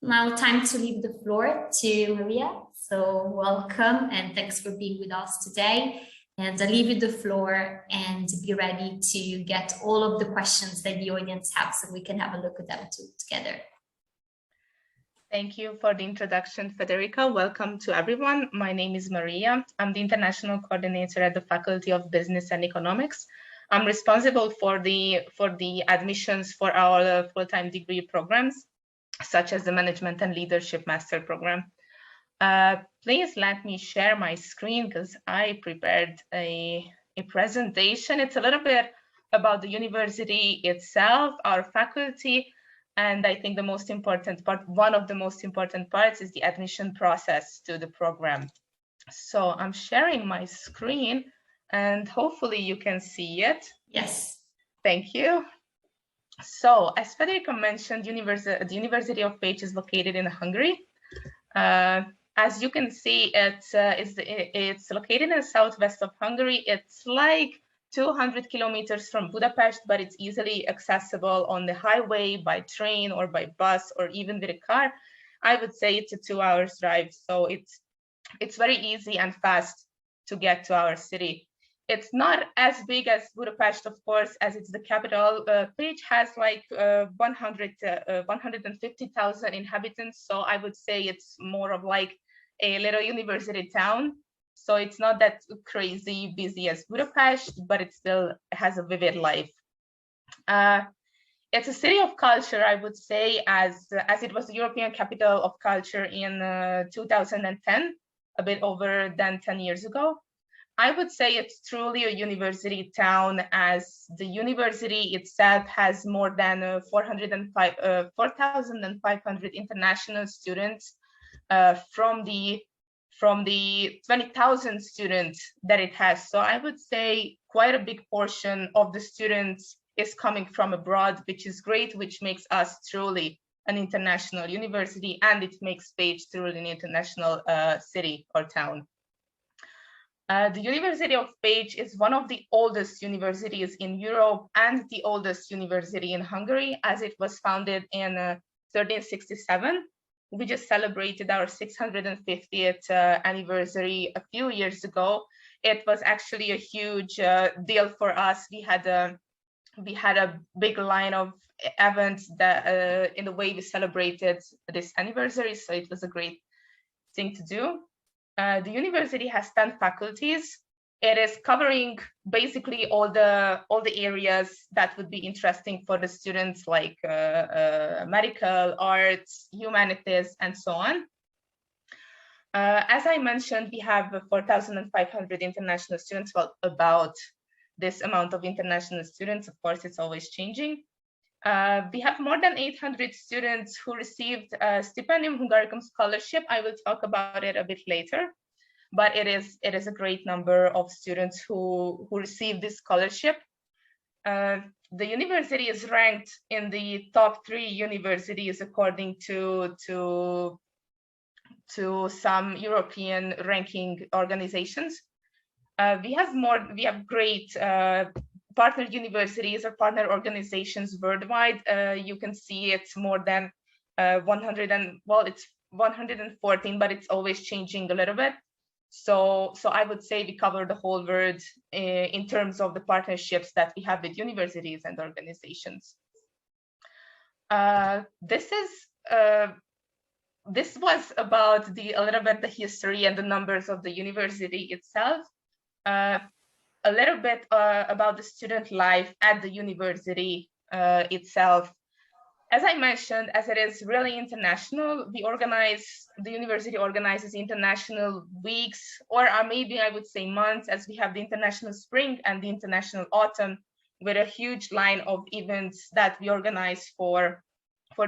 Now time to leave the floor to Maria. So welcome and thanks for being with us today. And I'll leave you the floor and be ready to get all of the questions that the audience have so we can have a look at them together. Thank you for the introduction, Federica. Welcome to everyone. My name is Maria. I'm the International Coordinator at the Faculty of Business and Economics. I'm responsible for the admissions for our full-time degree programs, such as the Management and Leadership Master Program. Please let me share my screen because I prepared a presentation. It's a little bit about the university itself, our faculty, and I think the most important part, one of the most important parts, is the admission process to the program. So I'm sharing my screen and hopefully you can see it. Yes. Thank you. So as Federica mentioned, the University of Pécs is located in Hungary. As you can see, it's located in the southwest of Hungary. It's like 200 kilometers from Budapest, but it's easily accessible on the highway, by train or by bus, or even with a car. I would say it's a 2-hour drive, so it's very easy and fast to get to our city. It's not as big as Budapest, of course, as it's the capital. Pécs has like 150,000 inhabitants, so I would say it's more of like a little university town. So it's not that crazy busy as Budapest, but it still has a vivid life. It's a city of culture, I would say, as it was the European capital of culture in 2010, a bit over than 10 years ago. I would say it's truly a university town, as the university itself has more than 4,500 international students from the 20,000 students that it has. So I would say quite a big portion of the students is coming from abroad, which is great, which makes us truly an international university, and it makes Pécs truly an international city or town. The University of Pécs is one of the oldest universities in Europe and the oldest university in Hungary, as it was founded in 1367. We just celebrated our 650th anniversary a few years ago. It was actually a huge deal for us. We had a big line of events that in the way we celebrated this anniversary, so it was a great thing to do. The university has 10 faculties. It is covering basically all the areas that would be interesting for the students, like medical, arts, humanities, and so on. As I mentioned, we have 4,500 international students. Well, about this amount of international students. Of course, it's always changing. We have more than 800 students who received a Stipendium Hungaricum scholarship. I will talk about it a bit later, but it is a great number of students who received this scholarship. The university is ranked in the top 3 universities according to some European ranking organizations. We have great partner universities or partner organizations worldwide. You can see it's more than 114, but it's always changing a little bit. So I would say we cover the whole world in terms of the partnerships that we have with universities and organizations. This was about a little bit the history and the numbers of the university itself. A little bit about the student life at the university itself. As I mentioned, as it is really international, the university organizes international weeks, or maybe I would say months, as we have the international spring and the international autumn, with a huge line of events that we organize for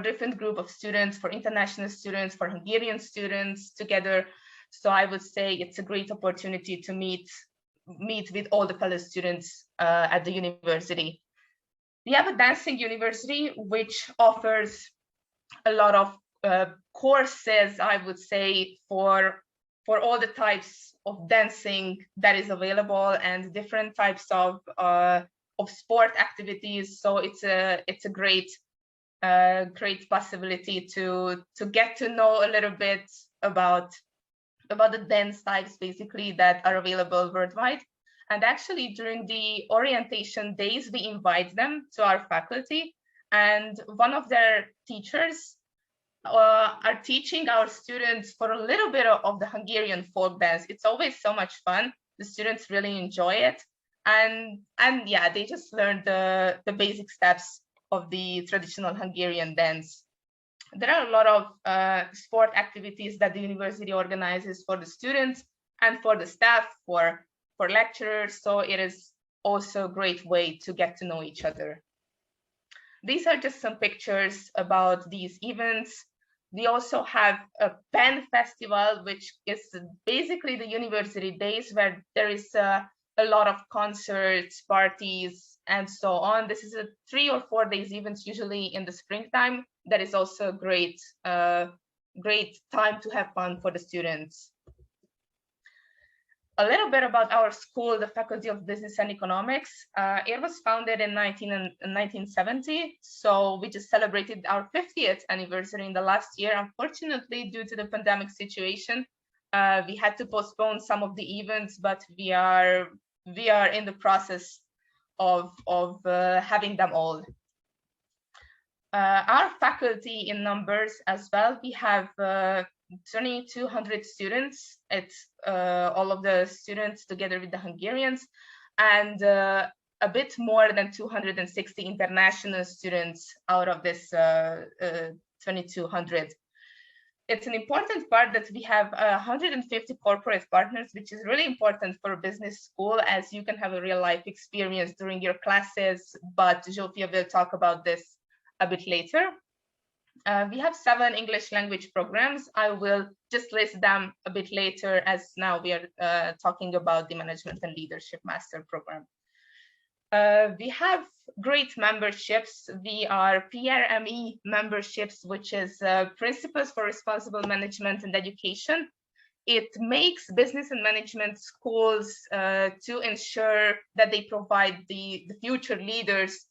different group of students, for international students, for Hungarian students together. So I would say it's a great opportunity to meet with all the fellow students at the university. We have a dancing university which offers a lot of courses, I would say, for all the types of dancing that is available and different types of sport activities. So it's a great a great possibility to get to know a little bit about the dance types basically that are available worldwide. And actually during the orientation days, we invite them to our faculty, and one of their teachers are teaching our students for a little bit of the Hungarian folk dance. It's always so much fun. The students really enjoy it. And yeah, they just learned the basic steps of the traditional Hungarian dance. There are a lot of sport activities that the university organizes for the students and for the staff, for lecturers. So it is also a great way to get to know each other. These are just some pictures about these events. We also have a pen festival, which is basically the university days where there is a lot of concerts, parties, and so on. This is a 3 or 4 days event, usually in the springtime. That is also a great time to have fun for the students. A little bit about our school, the Faculty of Business and Economics. It was founded in 1970, so we just celebrated our 50th anniversary in the last year. Unfortunately, due to the pandemic situation, we had to postpone some of the events, but we are in the process of having them all. Our faculty in numbers as well, we have 2,200 students. It's all of the students together with the Hungarians, and a bit more than 260 international students out of this 2,200. It's an important part that we have 150 corporate partners, which is really important for a business school, as you can have a real life experience during your classes, but Zsófia will talk about this a bit later. We have 7 English language programs. I will just list them a bit later, as now we are talking about the Management and Leadership Master Program. We have great memberships. We are PRME memberships, which is Principles for Responsible Management and Education. It makes business and management schools to ensure that they provide the future leaders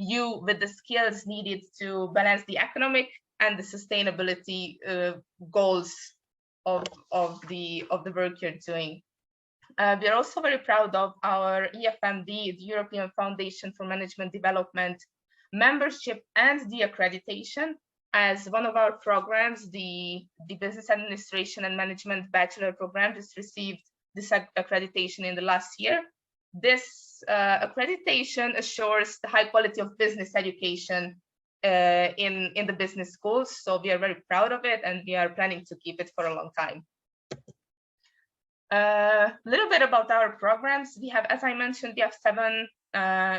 you with the skills needed to balance the economic and the sustainability goals of the work you're doing. We are also very proud of our EFMD, the European Foundation for Management Development membership and the accreditation. As one of our programs, the Business Administration and Management Bachelor Program, just received this accreditation in the last year. This accreditation assures the high quality of business education in the business schools. So we are very proud of it, and we are planning to keep it for a long time. A little bit about our programs. We have, as I mentioned, we have 7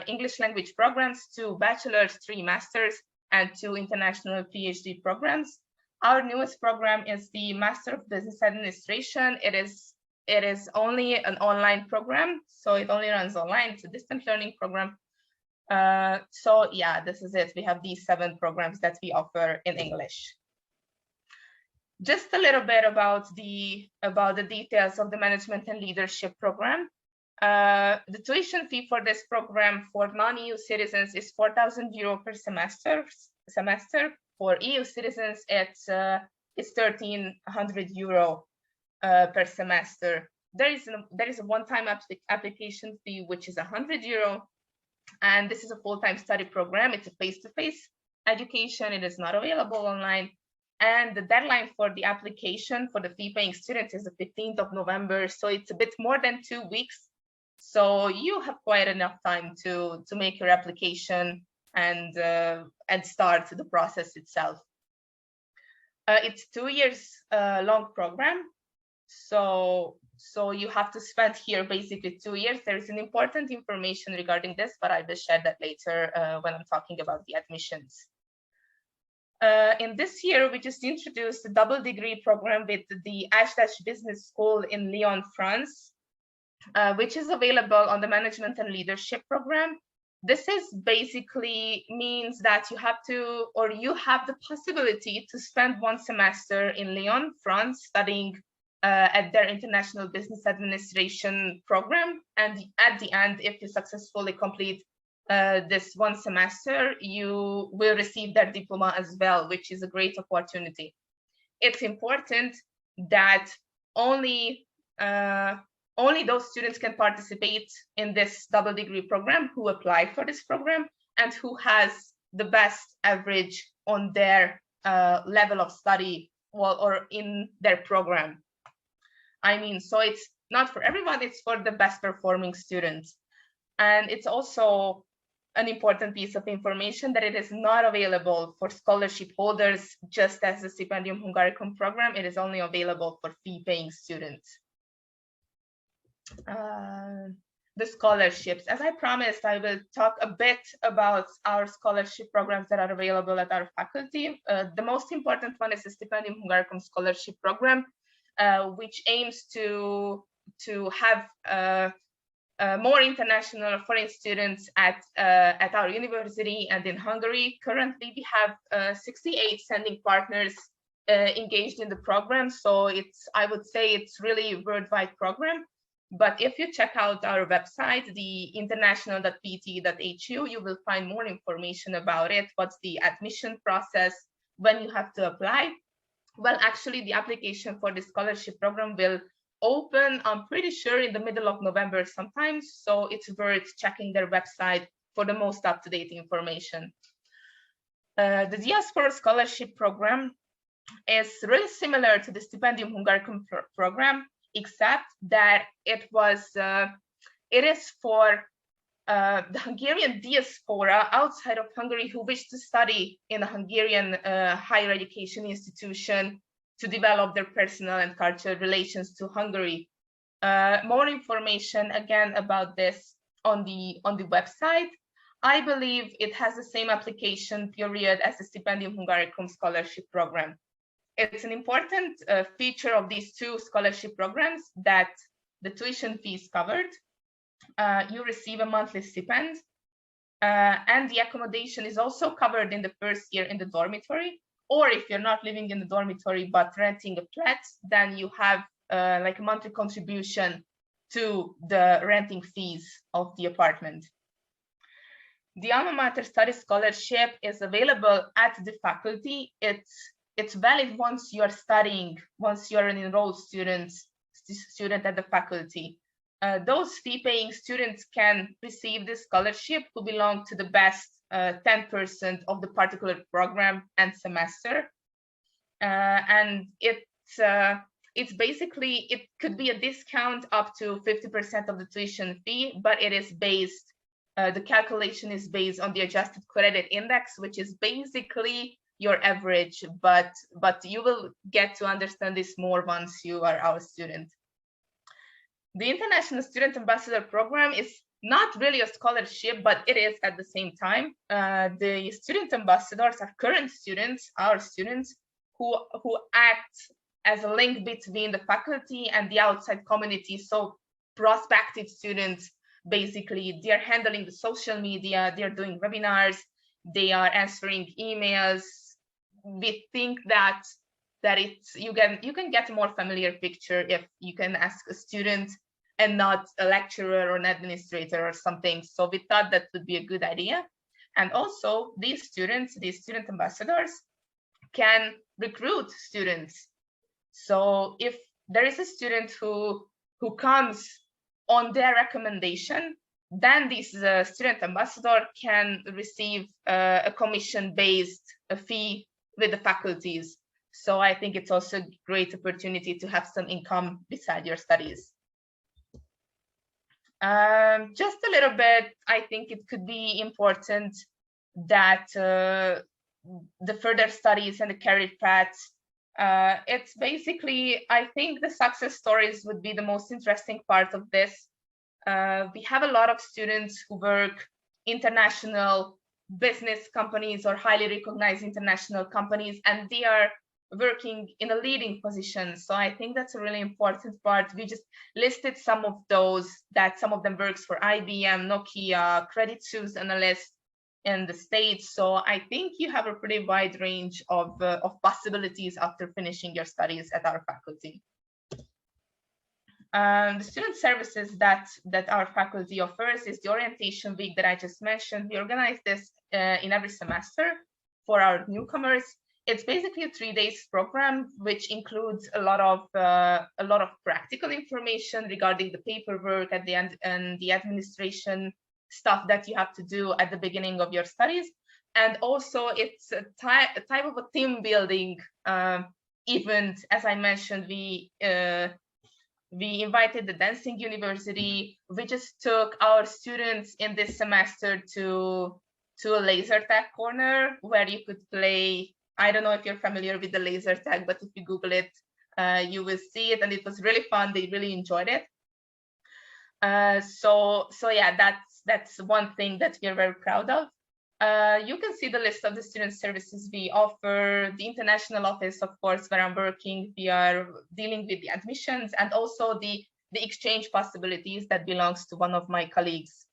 English language programs, 2 bachelors, 3 masters, and 2 international PhD programs. Our newest program is the Master of Business Administration. It is only an online program, so it only runs online. It's a distant learning program. So yeah, this is it. We have these 7 programs that we offer in English. Just a little bit about the details of the Management and Leadership Program. The tuition fee for this program for non-EU citizens is 4,000 euro per semester. For EU citizens, it's 1,300 euro per semester. There is a one-time application fee, which is 100 euro, and this is a full-time study program. It's a face-to-face education. It is not available online, and the deadline for the application for the fee-paying students is the 15th of November. So it's a bit more than 2 weeks. So you have quite enough time to make your application and start the process itself. It's 2 years long program. So you have to spend here basically 2 years. There is an important information regarding this, but I will share that later when I'm talking about the admissions. In this year, we just introduced a double degree program with the Business School in Lyon, France, which is available on the Management and Leadership Program. This is basically means that you have the possibility to spend 1 semester in Lyon, France, studying at their International Business Administration program. And at the end, if you successfully complete this one semester, you will receive their diploma as well, which is a great opportunity. It's important that only those students can participate in this double degree program who apply for this program and who has the best average on their level of study or in their program. I mean, so it's not for everyone, it's for the best performing students. And it's also an important piece of information that it is not available for scholarship holders, just as the Stipendium Hungaricum program. It is only available for fee-paying students. The scholarships. As I promised, I will talk a bit about our scholarship programs that are available at our faculty. The most important one is the Stipendium Hungaricum scholarship program, which aims to have more international foreign students at our university and in Hungary. Currently, we have 68 sending partners engaged in the program. So I would say it's really a worldwide program. But if you check out our website, the international.pt.hu, you will find more information about it. What's the admission process, when you have to apply? Well, actually, the application for the scholarship program will open, I'm pretty sure, in the middle of November sometimes. So it's worth checking their website for the most up-to-date information. The Diaspora scholarship program is really similar to the Stipendium Hungaricum program, except that it is for the Hungarian diaspora outside of Hungary who wish to study in a Hungarian higher education institution to develop their personal and cultural relations to Hungary. More information again about this on the website. I believe it has the same application period as the Stipendium Hungaricum scholarship program. It's an important feature of these two scholarship programs that the tuition fee is covered. You receive a monthly stipend, and the accommodation is also covered in the first year in the dormitory. Or if you're not living in the dormitory but renting a flat, then you have like a monthly contribution to the renting fees of the apartment. The Alma Mater Study Scholarship is available at the faculty. It's valid once you're studying, once you're an enrolled student at the faculty. Those fee-paying students can receive this scholarship who belong to the best 10% of the particular program and semester. And it's basically, it could be a discount up to 50% of the tuition fee, but it is based, the calculation is based on the adjusted credit index, which is basically your average, but you will get to understand this more once you are our student. The International Student Ambassador Program is not really a scholarship, but it is at the same time. The student ambassadors are current students, our students, who act as a link between the faculty and the outside community. So prospective students, basically, they're handling the social media, they're doing webinars, they are answering emails. We think that you can get a more familiar picture if you can ask a student and not a lecturer or an administrator or something. So we thought that would be a good idea. And also these student ambassadors can recruit students. So if there is a student who comes on their recommendation, then this student ambassador can receive a commission-based fee with the faculties. So I think it's also a great opportunity to have some income beside your studies. Just a little bit, I think it could be important that the further studies and the career paths, it's basically, I think the success stories would be the most interesting part of this. We have a lot of students who work international business companies or highly recognized international companies, and they are working in a leading position. So I think that's a really important part. We just listed some of those, that some of them works for IBM, Nokia, Credit Suisse analysts in the States. So I think you have a pretty wide range of possibilities after finishing your studies at our faculty. The student services that our faculty offers is the orientation week that I just mentioned. We organize this in every semester for our newcomers. It's basically a 3 days program, which includes a lot of practical information regarding the paperwork at the end and the administration stuff that you have to do at the beginning of your studies. And also it's a type of a team building event. As I mentioned, we invited the Dancing University. We just took our students in this semester to a laser tag corner where you could play. I don't know if you're familiar with the laser tag, but if you Google it, you will see it, and it was really fun. They really enjoyed it. So yeah, that's one thing that we are very proud of. You can see the list of the student services we offer. The international office, of course, where I'm working, we are dealing with the admissions and also the exchange possibilities that belongs to one of my colleagues.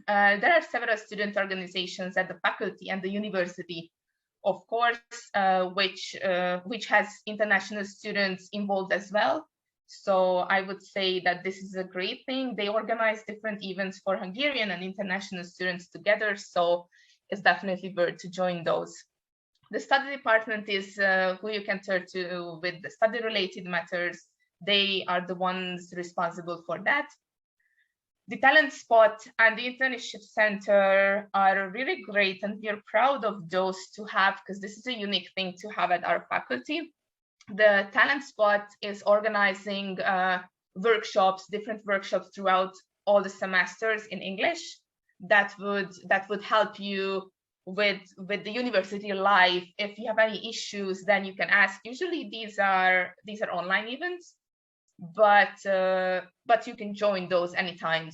There are several student organizations at the faculty and the university, of course, which has international students involved as well. So I would say that this is a great thing. They organize different events for Hungarian and international students together. So it's definitely worth to join those. The study department is who you can turn to with the study related matters. They are the ones responsible for that. The Talent Spot and the Internship Center are really great, and we're proud of those to have, because this is a unique thing to have at our faculty. The Talent Spot is organizing workshops, different workshops throughout all the semesters in English that would help you with the university life. If you have any issues, then you can ask. Usually these are online events, but you can join those anytime.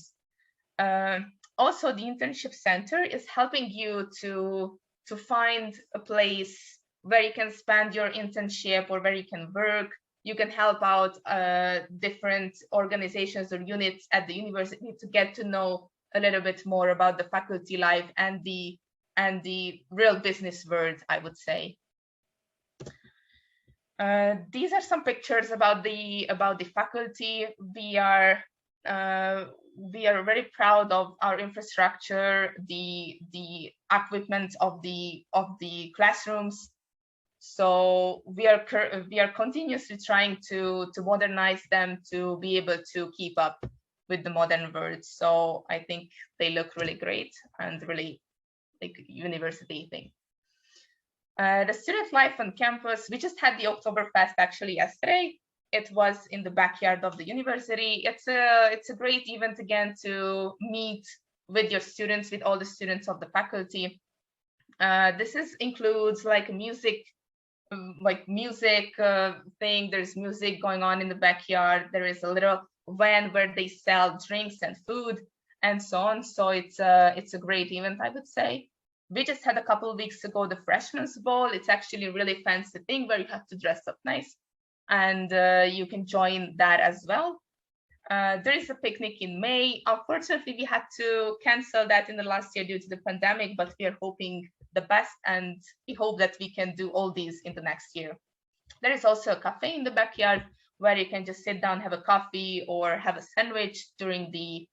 Also, the Internship Center is helping you to find a place where you can spend your internship or where you can work. You can help out different organizations or units at the university to get to know a little bit more about the faculty life and the real business world, I would say. These are some pictures about the faculty. We are very proud of our infrastructure, the equipment of the classrooms. So we are continuously trying to modernize them to be able to keep up with the modern world. So I think they look really great and really like university thing. The student life on campus, we just had the Oktoberfest actually yesterday. It was in the backyard of the university. It's a great event again to meet with your students, with all the students of the faculty. This includes like a music thing. There's music going on in the backyard. There is a little van where they sell drinks and food and so on. So it's a great event, I would say. We just had a couple of weeks ago the Freshman's Ball. It's actually a really fancy thing where you have to dress up nice, and you can join that as well. There is a picnic in May. Unfortunately, we had to cancel that in the last year due to the pandemic, but we are hoping the best, and we hope that we can do all these in the next year. There is also a cafe in the backyard where you can just sit down, have a coffee or have a sandwich during the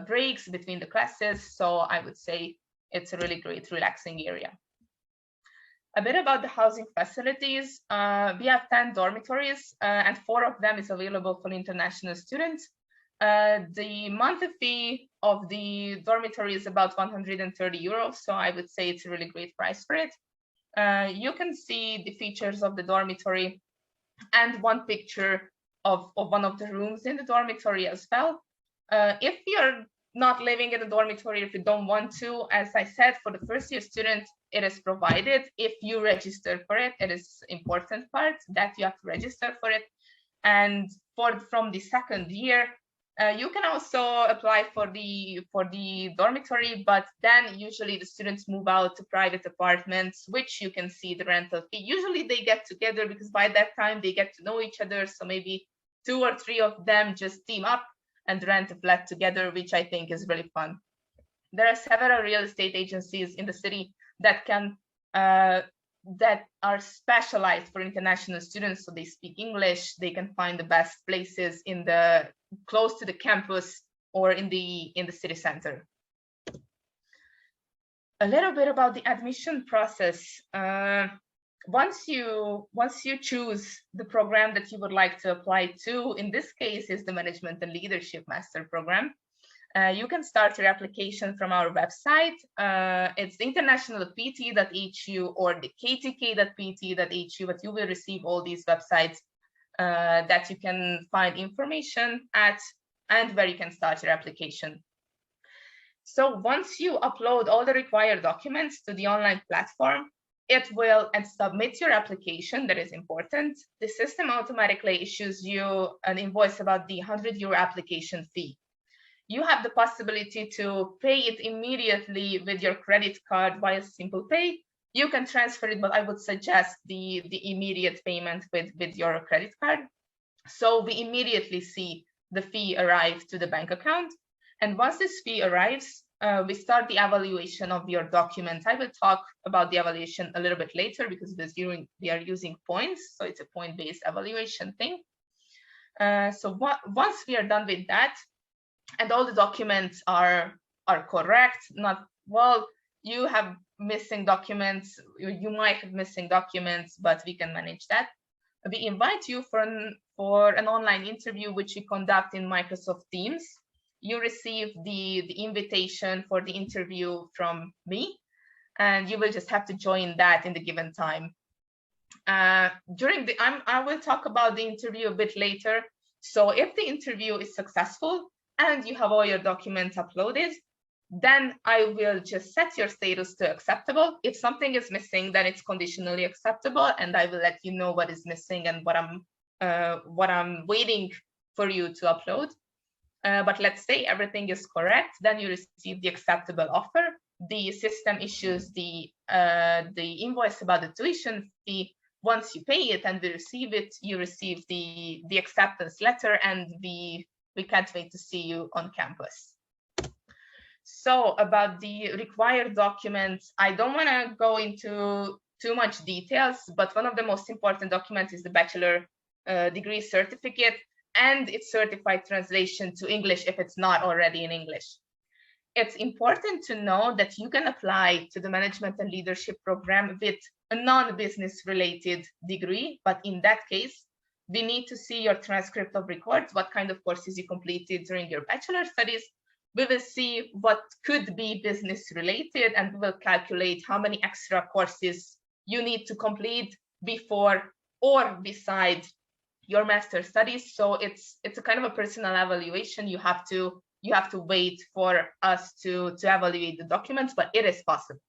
breaks between the classes. So I would say it's a really great relaxing area. A bit about the housing facilities. We have 10 dormitories and 4 of them is available for international students. The monthly fee of the dormitory is about 130 euros. So I would say it's a really great price for it. You can see the features of the dormitory and one picture of one of the rooms in the dormitory as well. If you're not living in a dormitory, if you don't want to, as I said, for the first year students, it is provided if you register for it. It is important part that you have to register for it. And from the second year, you can also apply for the dormitory, but then usually the students move out to private apartments, which you can see the rental fee. Usually they get together because by that time they get to know each other. So maybe 2 or 3 of them just team up and rent a flat together, which I think is really fun. There are several real estate agencies in the city that can that are specialized for international students, so they speak English, they can find the best places in the close to the campus or in the city center. A little bit about the admission process. Once you choose the program that you would like to apply to, in this case is the Management and Leadership Master Program. You can start your application from our website. It's internationalpt.hu or the ktk.pt.hu, but you will receive all these websites that you can find information at and where you can start your application. So once you upload all the required documents to the online platform, it will, and submit your application, that is important, the system automatically issues you an invoice about the €100 application fee. You have the possibility to pay it immediately with your credit card via Simple Pay. You can transfer it, but I would suggest the immediate payment with your credit card. So we immediately see the fee arrive to the bank account. And once this fee arrives, we start the evaluation of your document. I will talk about the evaluation a little bit later because we are using points. So it's a point-based evaluation thing. So once we are done with that, and all the documents are correct, you have missing documents, you might have missing documents, but we can manage that. We invite you for an online interview, which we conduct in Microsoft Teams. You receive the invitation for the interview from me, and you will just have to join that in the given time. I will talk about the interview a bit later. So if the interview is successful and you have all your documents uploaded, then I will just set your status to acceptable. If something is missing, then it's conditionally acceptable, and I will let you know what is missing and what I'm waiting for you to upload. But let's say everything is correct, then you receive the acceptable offer. The system issues the invoice about the tuition fee. Once you pay it and we receive it, you receive the acceptance letter, and we can't wait to see you on campus. So about the required documents, I don't want to go into too much details, but one of the most important documents is the bachelor degree certificate and its certified translation to English if it's not already in English. It's important to know that you can apply to the Management and Leadership program with a non-business related degree, but in that case, we need to see your transcript of records, what kind of courses you completed during your bachelor studies. We will see what could be business related, and we will calculate how many extra courses you need to complete before or beside your master studies. So it's a kind of a personal evaluation. You have to wait for us to evaluate the documents, but it is possible.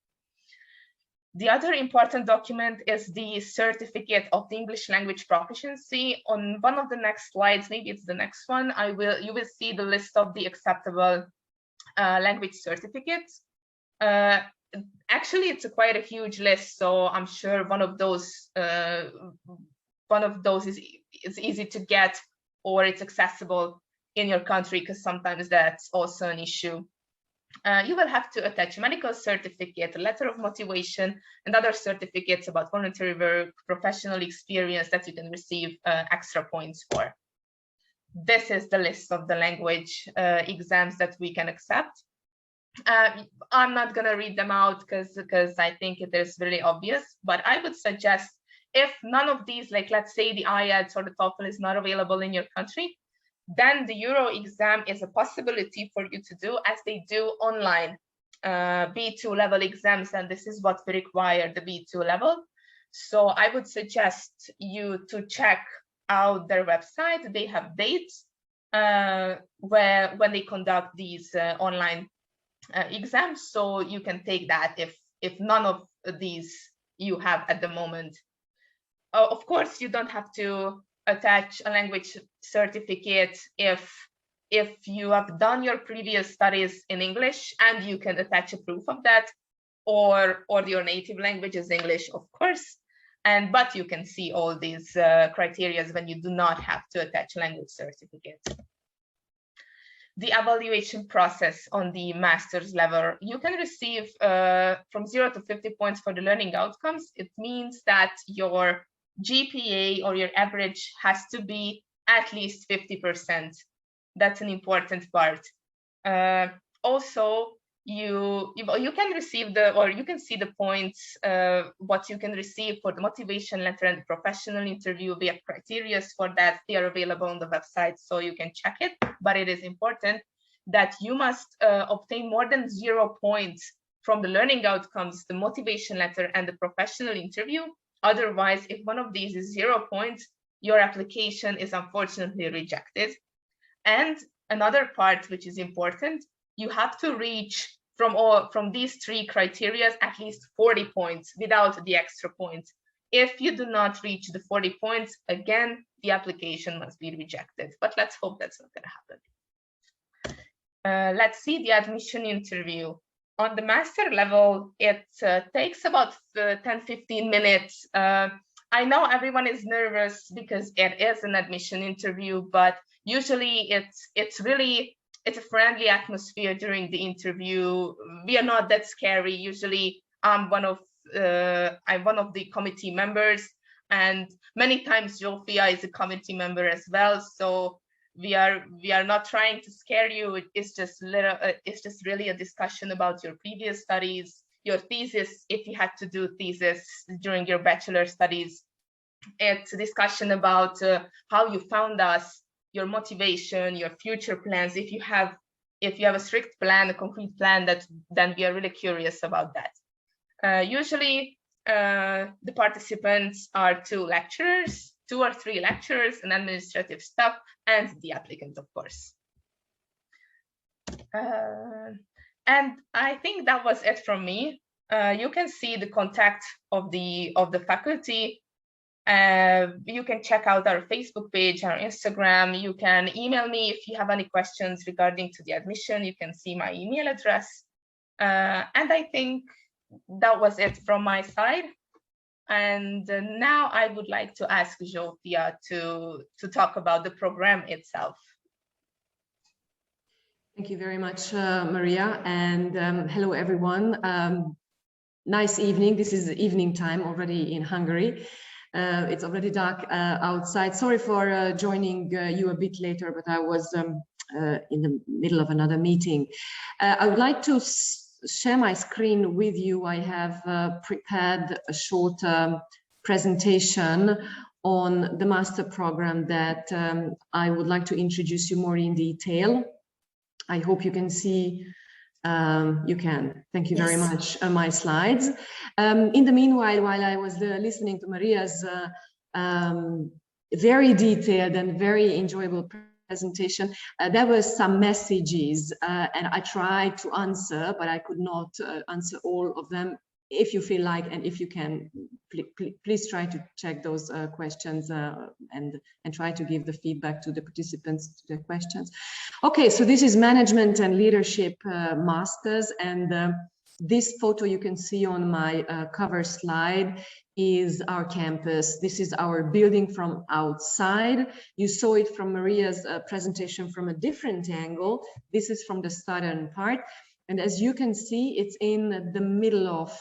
The other important document is the certificate of the English language proficiency. On one of the next slides, maybe it's the next one, you will see the list of the acceptable language certificates. Actually, it's quite a huge list, so I'm sure one of those is easy to get, or it's accessible in your country, because sometimes that's also an issue. You will have to attach a medical certificate, a letter of motivation, and other certificates about voluntary work, professional experience that you can receive extra points for. This is the list of the language exams that we can accept. I'm not going to read them out because I think it is really obvious, but I would suggest if none of these, like let's say the IELTS or the TOEFL is not available in your country, then the Euro exam is a possibility for you to do, as they do online B2 level exams, and this is what we require, the B2 level. So I would suggest you to check out their website. They have dates when they conduct these online exams, so you can take that if none of these you have at the moment. Of course, you don't have to attach a language certificate if you have done your previous studies in English and you can attach a proof of that, or your native language is English, of course. But you can see all these criteria when you do not have to attach a language certificate. the evaluation process on the master's level. You can receive from 0 to 50 points for the learning outcomes. It means that your GPA or your average has to be at least 50%. That's an important part. Also, you can receive you can see the points, what you can receive for the motivation letter and the professional interview. We have criteria for that. They are available on the website, so you can check it. But it is important that you must obtain more than 0 points from the learning outcomes, the motivation letter, and the professional interview. Otherwise, if one of these is 0 points, your application is unfortunately rejected. And another part which is important, you have to reach from these 3 criteria at least 40 points without the extra points. If you do not reach the 40 points, again, the application must be rejected. But let's hope that's not going to happen. Let's see the admission interview. On the master level, it takes about 10-15 minutes. I know everyone is nervous because it is an admission interview, but usually it's a friendly atmosphere during the interview. We are not that scary. Usually I'm one of the committee members, and many times Zsófia is a committee member as well. So we are not trying to scare you. It's just really a discussion about your previous studies, your thesis, if you had to do thesis during your bachelor studies. It's a discussion about how you found us, your motivation, your future plans. If you have a strict plan, a concrete plan, then we are really curious about that. Usually the participants are 2 or 3 lecturers, and administrative staff, and the applicant, of course. And I think that was it from me. You can see the contact of the faculty. You can check out our Facebook page, our Instagram. You can email me if you have any questions regarding to the admission. You can see my email address. And I think that was it from my side. And now I would like to ask Zsófia to talk about the program itself. Thank you very much, Maria, and hello everyone. Nice evening. This is evening time already in Hungary. It's already dark outside. Sorry for joining you a bit later, but I was in the middle of another meeting. I would like to share my screen with you. I have prepared a short presentation on the master program that I would like to introduce you more in detail. I hope you can see. You can. Thank you very much. My slides. In the meanwhile, while I was listening to Maria's very detailed and very enjoyable presentation, there were some messages and I tried to answer, but I could not answer all of them. If you feel like, and if you can, please try to check those questions and try to give the feedback to the participants to their questions. Okay, so this is Management and Leadership Masters, and this photo you can see on my cover slide is our campus. This is our building from outside. You saw it from Maria's presentation from a different angle. This is from the southern part. And as you can see, it's in the middle of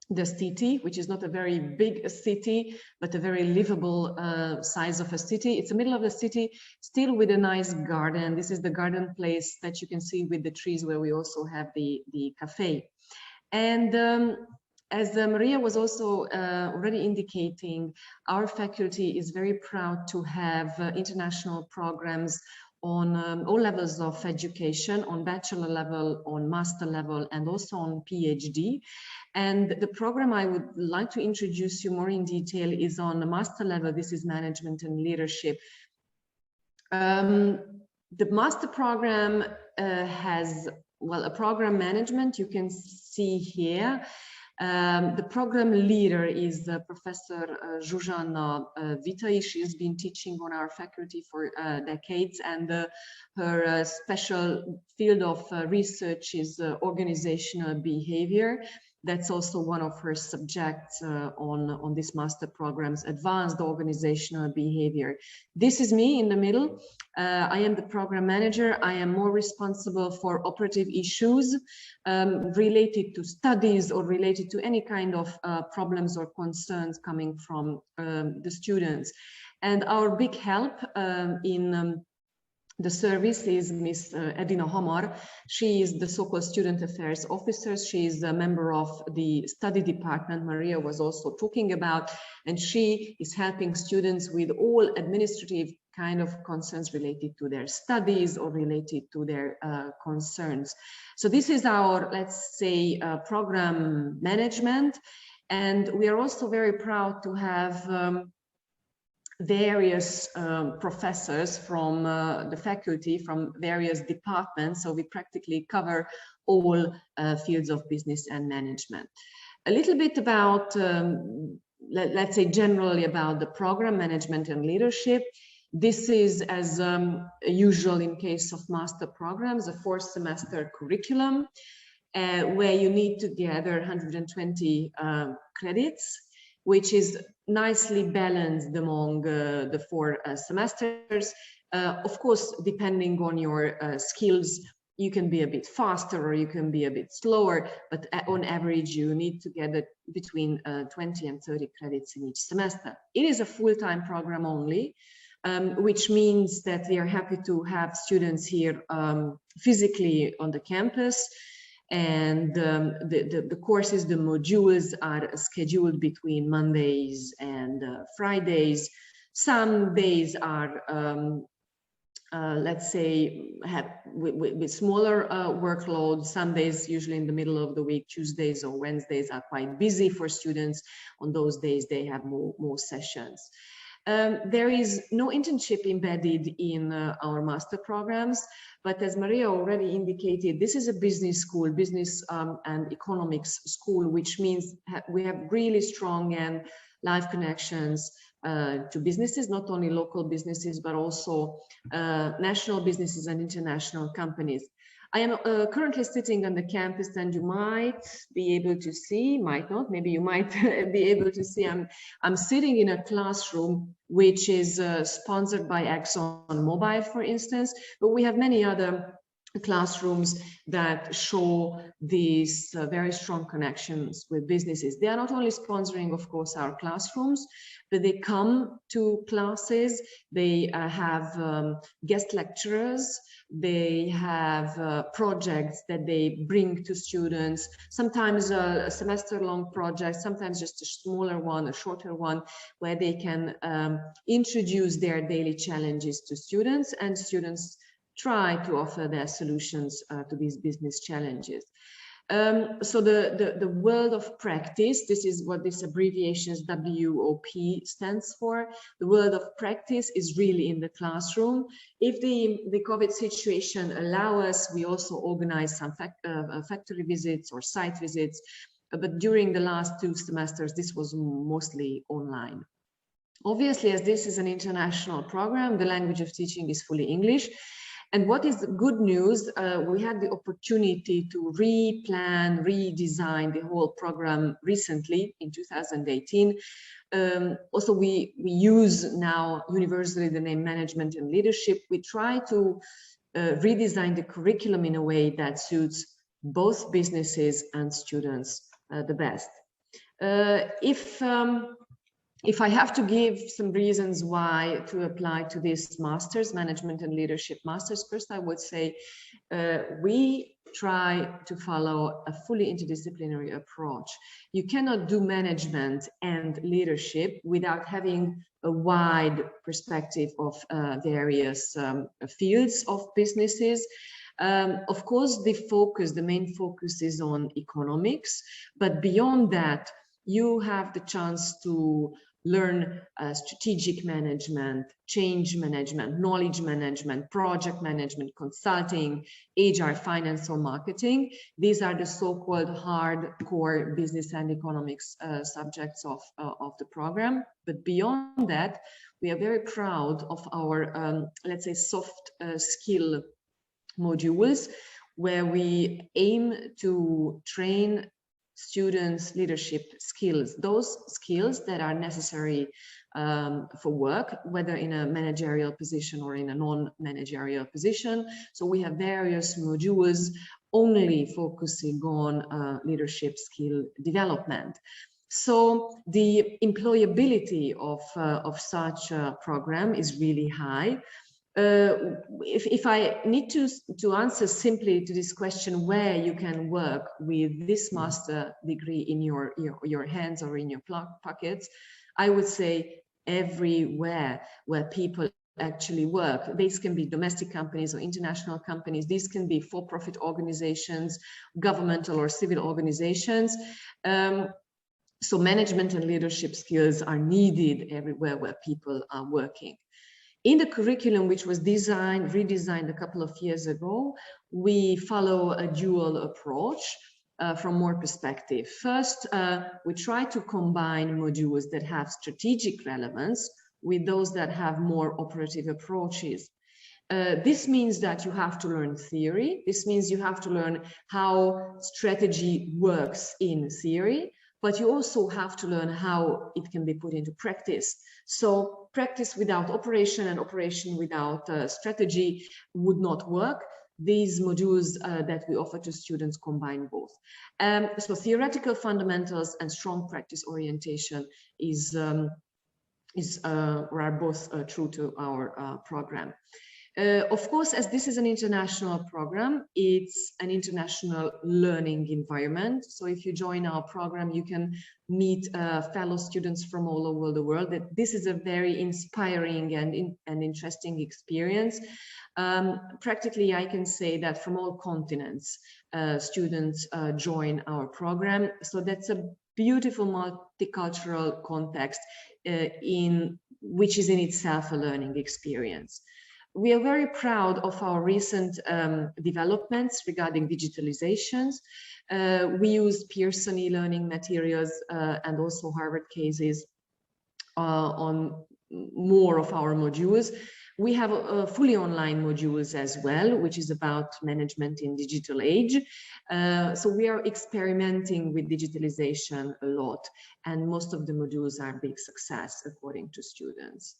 the city, which is not a very big city, but a very livable size of a city. It's the middle of the city, still with a nice garden. This is the garden place that you can see with the trees, where we also have the cafe. And as Maria was also already indicating, our faculty is very proud to have international programs on all levels of education, on bachelor level, on master level, and also on PhD. And the program I would like to introduce you more in detail is on the master level. This is Management and Leadership. The master program has, well, a program management you can see here. The program leader is Professor Zsuzsanna Vitai. She has been teaching on our faculty for decades, and her special field of research is organizational behavior. That's also one of her subjects on this master programs, advanced organizational behavior. This is me in the middle. I am the program manager. I am more responsible for operative issues related to studies or related to any kind of problems or concerns coming from the students. And our big help in the service is Miss Edina Hamar. She is the so-called student affairs officer. She is a member of the study department Maria was also talking about, and she is helping students with all administrative kind of concerns related to their studies or related to their concerns. So this is our, let's say, program management. And we are also very proud to have various professors from the faculty from various departments, so we practically cover all fields of business and management. A little bit about, let's say generally about the program management and leadership. This is, as usual in case of master programs, a 4-semester curriculum where you need to gather 120 credits, which is nicely balanced among the 4 semesters. Of course, depending on your skills, you can be a bit faster or you can be a bit slower, but on average, you need to get between 20 and 30 credits in each semester. It is a full-time program only, which means that we are happy to have students here physically on the campus. And the courses, the modules are scheduled between Mondays and Fridays. Some days are, let's say, with smaller workloads. Some days, usually in the middle of the week, Tuesdays or Wednesdays are quite busy for students. On those days, they have more sessions. There is no internship embedded in our master programs, but as Maria already indicated, this is a business school, business and economics school, which means we have really strong and live connections to businesses, not only local businesses, but also national businesses and international companies. I am currently sitting on the campus, and you might be able to see, might not, maybe you might be able to see, I'm sitting in a classroom which is sponsored by ExxonMobil, for instance, but we have many other classrooms that show these very strong connections with businesses. They are not only sponsoring, of course, our classrooms, but they come to classes, they have guest lecturers, they have projects that they bring to students, sometimes a semester-long project, sometimes just a smaller one, a shorter one, where they can introduce their daily challenges to students, and students try to offer their solutions to these business challenges. So the world of practice, this is what this abbreviation WOP stands for. The world of practice is really in the classroom. If the COVID situation allows us, we also organize some factory visits or site visits, but during the last 2 semesters, this was mostly online. Obviously, as this is an international program, the language of teaching is fully English. And what is the good news, we had the opportunity to replan, redesign the whole program recently in 2018. Also, we use now universally the name management and leadership. We try to redesign the curriculum in a way that suits both businesses and students the best. If I have to give some reasons why to apply to this master's, management and leadership master's, first I would say we try to follow a fully interdisciplinary approach. You cannot do management and leadership without having a wide perspective of various fields of businesses. Of course, the main focus is on economics, but beyond that, you have the chance to learn strategic management, change management, knowledge management, project management, consulting, HR, finance, or marketing. These are the so-called hardcore business and economics subjects of the program. But beyond that, we are very proud of our, let's say, soft skill modules, where we aim to train students' leadership skills, those skills that are necessary for work, whether in a managerial position or in a non-managerial position. So we have various modules only focusing on leadership skill development. So the employability of such a program is really high. If I need to answer simply to this question, where you can work with this master degree in your hands or in your pockets, I would say everywhere where people actually work. These can be domestic companies or international companies. These can be for-profit organizations, governmental or civil organizations. So management and leadership skills are needed everywhere where people are working. In the curriculum, which was redesigned a couple of years ago, we follow a dual approach from more perspective. First, we try to combine modules that have strategic relevance with those that have more operative approaches. This means that you have to learn theory. This means you have to learn how strategy works in theory, but you also have to learn how it can be put into practice. So practice without operation and operation without strategy would not work. These modules that we offer to students combine both. So theoretical fundamentals and strong practice orientation are both true to our program. Of course, as this is an international program, it's an international learning environment. So if you join our program, you can meet fellow students from all over the world. This is a very inspiring and interesting experience. Practically, I can say that from all continents, students join our program. So that's a beautiful multicultural context which is in itself a learning experience. We are very proud of our recent developments regarding digitalizations. We use Pearson e-learning materials and also Harvard cases on more of our modules. We have fully online modules as well, which is about management in digital age. So we are experimenting with digitalization a lot, and most of the modules are a big success according to students.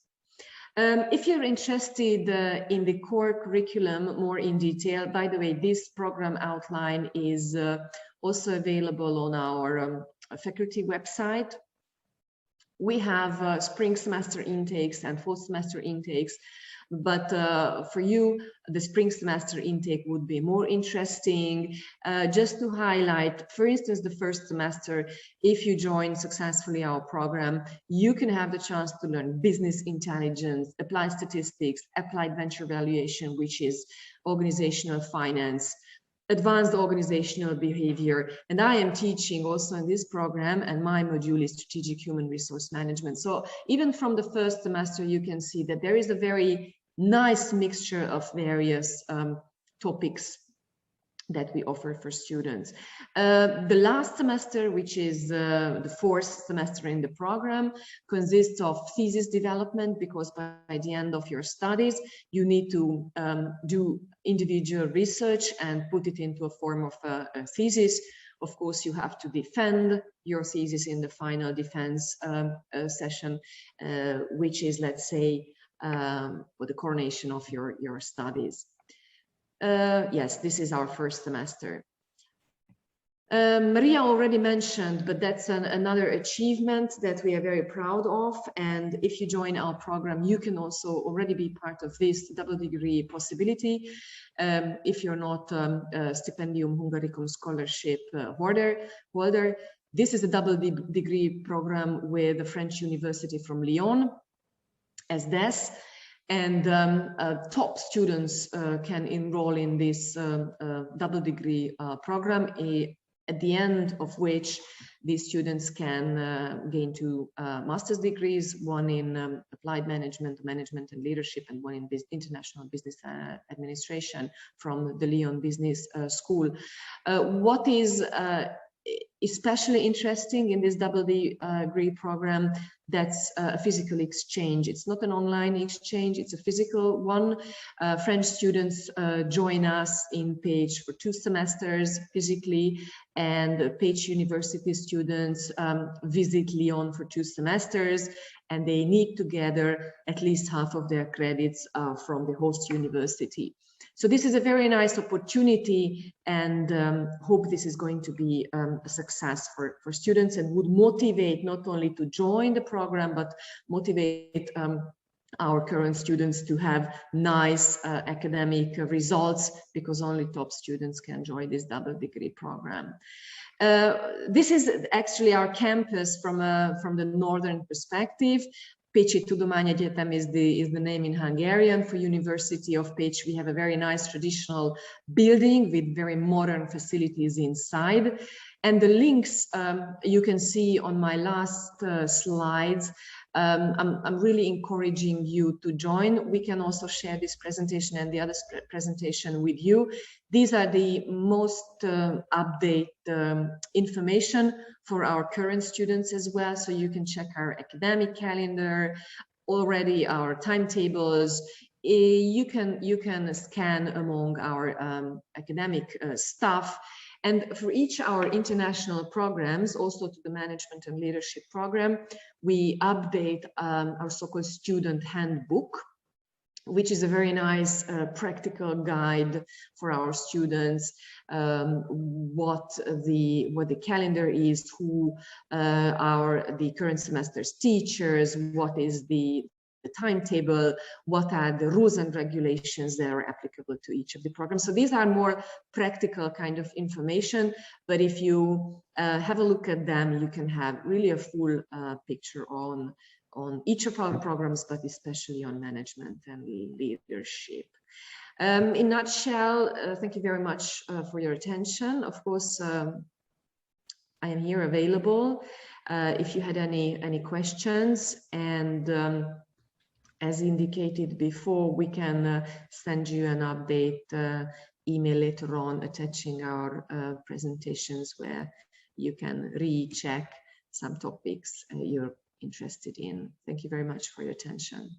If you're interested in the core curriculum more in detail, by the way, this program outline is also available on our faculty website. We have spring semester intakes and fall semester intakes, but for you, the spring semester intake would be more interesting. Just to highlight, for instance, the first semester, if you join successfully our program, you can have the chance to learn business intelligence, applied statistics, applied venture valuation, which is organizational finance, advanced organizational behavior. And I am teaching also in this program, and my module is strategic human resource management. So even from the first semester, you can see that there is a very nice mixture of various topics that we offer for students. The last semester, which is the fourth semester in the program, consists of thesis development, because by the end of your studies, you need to do individual research and put it into a form of a thesis. Of course, you have to defend your thesis in the final defense session, which is, let's say, for the coronation of your studies. Yes, this is our first semester. Maria already mentioned, but that's another achievement that we are very proud of. And if you join our program, you can also already be part of this double degree possibility. If you're not a Stipendium Hungaricum scholarship holder, this is a double degree program with the French University from Lyon, SDS. And top students can enroll in this double degree program, at the end of which these students can gain two master's degrees, one in applied management and leadership, and one in international business administration from the Lyon Business School. What is especially interesting in this double degree program, that's a physical exchange. It's not an online exchange, it's a physical one. French students join us in Pécs for 2 semesters physically, and Pécs University students visit Lyon for 2 semesters, and they need to gather at least half of their credits from the host university. So this is a very nice opportunity, and hope this is going to be a success for students, and would motivate not only to join the program, but motivate our current students to have nice academic results, because only top students can join this double degree program. This is actually our campus from the northern perspective. Pécsi Tudományegyetem is the name in Hungarian for University of Pécs. We have a very nice traditional building with very modern facilities inside. And the links you can see on my last slides. I'm really encouraging you to join. We can also share this presentation and the other presentation with you. These are the most updated information for our current students as well. So you can check our academic calendar, already our timetables. You can scan among our academic stuff. And for each our international programs, also to the management and leadership program, we update our so-called student handbook, which is a very nice practical guide for our students, what the calendar is, who are the current semester's teachers, what is the timetable, what are the rules and regulations that are applicable to each of the programs. So these are more practical kind of information, but if you have a look at them, you can have really a full picture on each of our programs, but especially on management and leadership. In a nutshell, thank you very much for your attention. Of course, I am here available if you had any questions, and as indicated before, we can send you an update email later on, attaching our presentations where you can recheck some topics you're interested in. Thank you very much for your attention.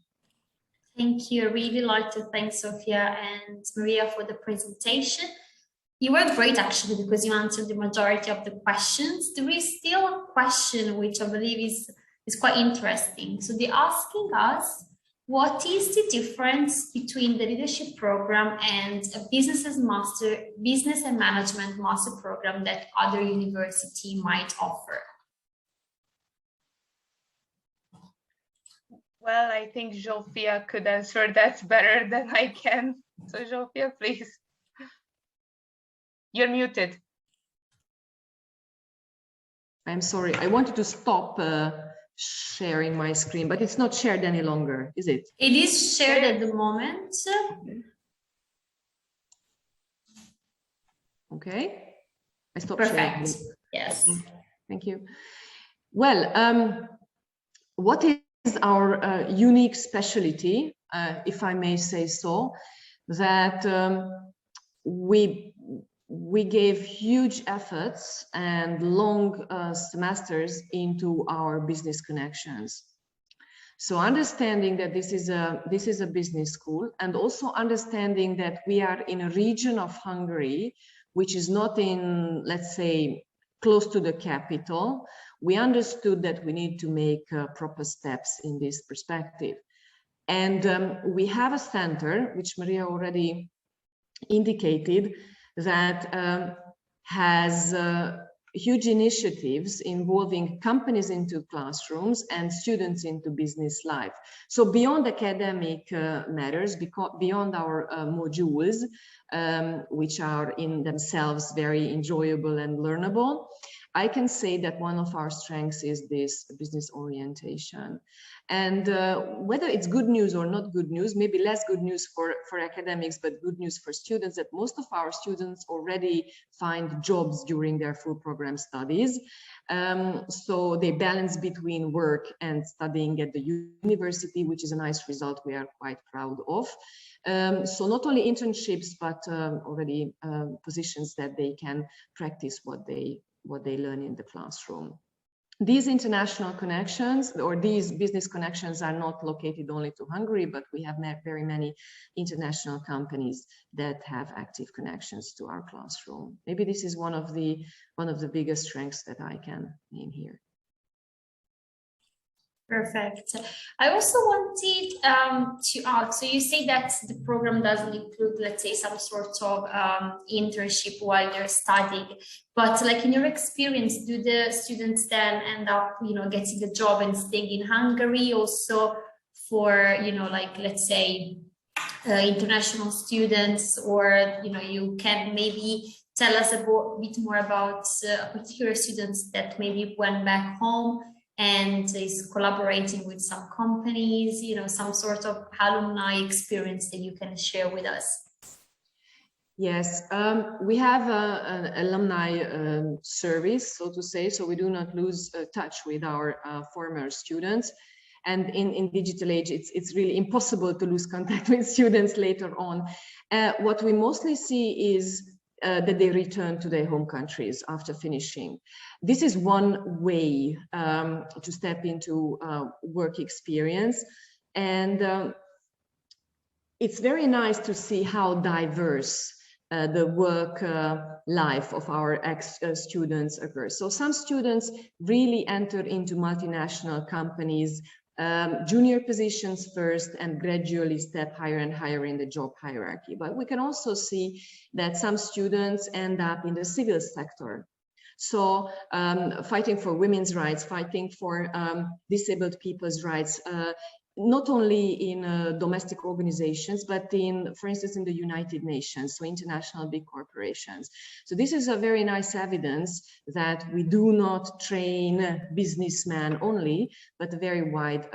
Thank you. I really like to thank Sophia and Maria for the presentation. You were great actually, because you answered the majority of the questions. There is still a question which I believe is quite interesting. So they're asking us, what is the difference between the leadership program and a business and management master program that other university might offer? Well, I think Zsófia could answer that better than I can. So Zsófia, please. You're muted. I'm sorry, I wanted to stop sharing my screen, but it's not shared any longer, is it? It is shared at the moment. Okay, I stopped Perfect. sharing. Yes. Thank you. Well, what is our unique specialty, if I may say so, that we gave huge efforts and long semesters into our business connections. So understanding that this is a business school, and also understanding that we are in a region of Hungary which is not in, let's say, close to the capital, we understood that we need to make proper steps in this perspective. And we have a center, which Maria already indicated, that has huge initiatives involving companies into classrooms and students into business life. So beyond academic matters, beyond our modules, which are in themselves very enjoyable and learnable, I can say that one of our strengths is this business orientation. And whether it's good news or not good news, maybe less good news for academics, but good news for students, that most of our students already find jobs during their full program studies. So they balance between work and studying at the university, which is a nice result we are quite proud of. So not only internships, but already positions that they can practice what they what they learn in the classroom. These international connections or these business connections are not located only to Hungary, but we have very many international companies that have active connections to our classroom. Maybe this is one of the biggest strengths that I can name here. Perfect. I also wanted to ask, so you say that the program doesn't include, let's say, some sort of internship while you're studying, but like in your experience, do the students then end up, getting a job and staying in Hungary also for, like, let's say, international students, or, you can maybe tell us a bit more about particular students that maybe went back home and is collaborating with some companies, some sort of alumni experience that you can share with us. Yes, we have an alumni service, so to say, so we do not lose touch with our former students. And in digital age, it's really impossible to lose contact with students later on. What we mostly see is that they return to their home countries after finishing. This is one way to step into work experience. And it's very nice to see how diverse the work life of our ex-students occurs. So some students really enter into multinational companies, junior positions first, and gradually step higher and higher in the job hierarchy. But we can also see that some students end up in the civil sector. So fighting for women's rights, fighting for disabled people's rights, not only in domestic organizations, but for instance, in the United Nations, so international big corporations. So this is a very nice evidence that we do not train businessmen only, but a very wide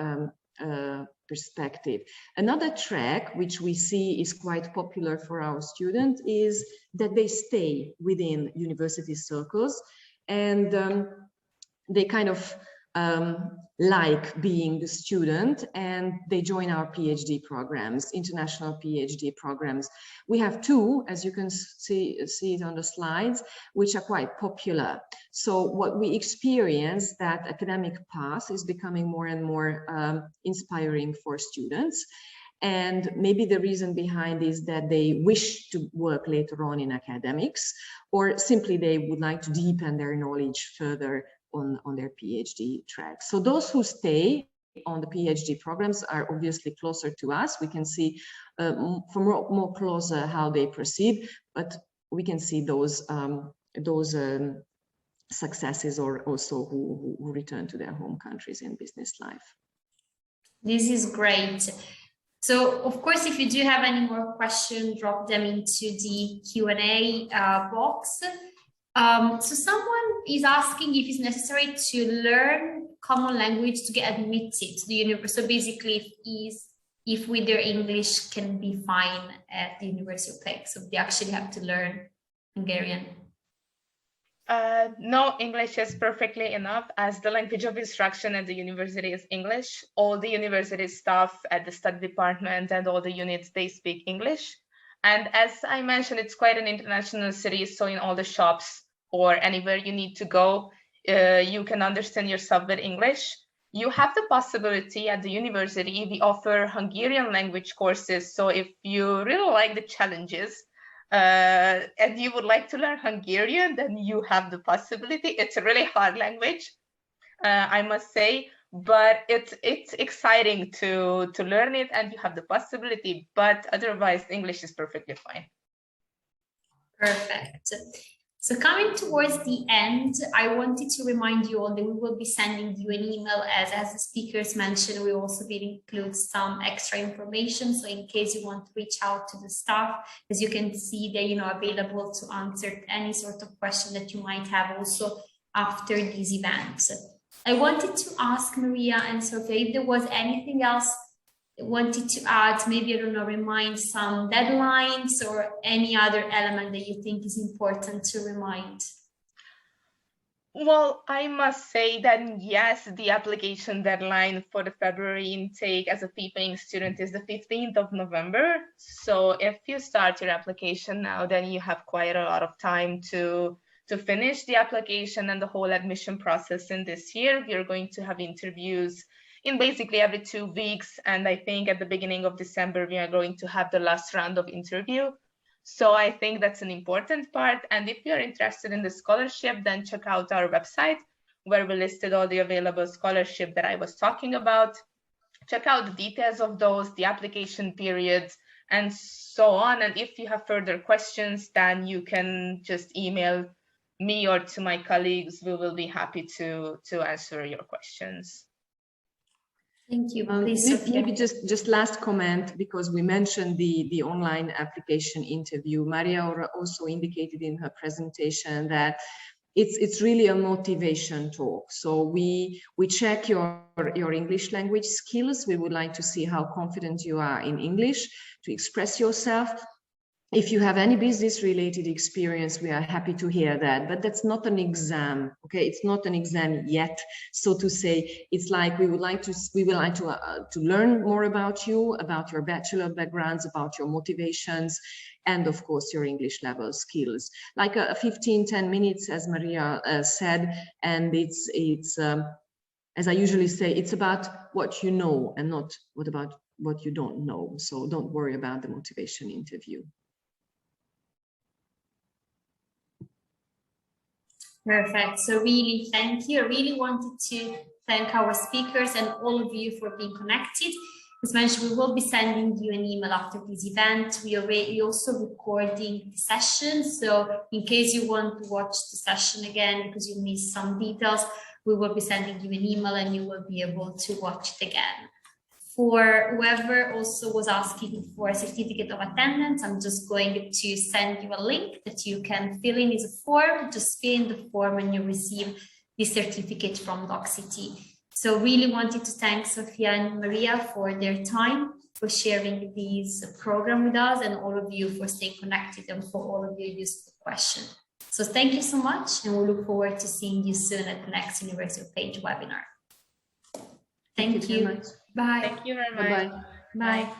perspective. Another track which we see is quite popular for our students is that they stay within university circles, and they kind of like being the student, and they join our PhD programs, international PhD programs. We have two, as you can see it on the slides, which are quite popular. So what we experience, that academic path is becoming more and more inspiring for students. And maybe the reason behind is that they wish to work later on in academics, or simply they would like to deepen their knowledge further on their PhD track. So those who stay on the PhD programs are obviously closer to us. We can see from more closer how they proceed, but we can see those successes, or also who return to their home countries in business life. This is great. So, of course, if you do have any more questions, drop them into the Q&A box. So someone is asking if it's necessary to learn common language to get admitted to the university. So basically, if with their English can be fine at the University of Pécs, so they actually have to learn Hungarian. No, English is perfectly enough, as the language of instruction at the university is English. All the university staff at the study department and all the units, they speak English. And as I mentioned, it's quite an international city, so in all the shops or anywhere you need to go, you can understand yourself with English. You have the possibility at the university, we offer Hungarian language courses. So if you really like the challenges and you would like to learn Hungarian, then you have the possibility. It's a really hard language, I must say, but it's exciting to learn it, and you have the possibility, but otherwise English is perfectly fine. Perfect. So coming towards the end, I wanted to remind you all that we will be sending you an email, as the speakers mentioned. We also will include some extra information. So in case you want to reach out to the staff, as you can see, they're available to answer any sort of question that you might have also after these events. I wanted to ask Maria and Sophia if there was anything else wanted to add, maybe, I don't know, remind some deadlines or any other element that you think is important to remind. Well, I must say that yes, the application deadline for the February intake as a fee-paying student is the 15th of November. So if you start your application now, then you have quite a lot of time to to finish the application and the whole admission process in this year. We are going to have interviews in basically every 2 weeks. And I think at the beginning of December, we are going to have the last round of interview. So I think that's an important part. And if you're interested in the scholarship, then check out our website where we listed all the available scholarship that I was talking about. Check out the details of those, the application periods, and so on. And if you have further questions, then you can just email me or to my colleagues. We will be happy to answer your questions. Thank you. Please, maybe just last comment, because we mentioned the online application interview. Maria also indicated in her presentation that it's really a motivation talk. So we check your English language skills. We would like to see how confident you are in English to express yourself. If you have any business related experience, we are happy to hear that, but that's not an exam. Okay, it's not an exam yet, so to say. It's like we would like to learn more about you, about your bachelor backgrounds, about your motivations, and of course your English level skills. Like 10 minutes, as Maria said, and it's as I usually say, it's about what you know and not about what you don't know. So don't worry about the motivation interview. Perfect. So really, thank you. I really wanted to thank our speakers and all of you for being connected. As mentioned, we will be sending you an email after this event. We are also recording the session. So in case you want to watch the session again because you missed some details, we will be sending you an email and you will be able to watch it again. For whoever also was asking for a certificate of attendance, I'm just going to send you a link that you can fill in as a form. Just fill in the form and you receive the certificate from Docsity. So really wanted to thank Sofia and Maria for their time, for sharing this program with us, and all of you for staying connected and for all of your useful questions. So thank you so much, and we look forward to seeing you soon at the next University of Pécs webinar. Thank you. Very much. Bye. Thank you very much. Bye-bye. Bye.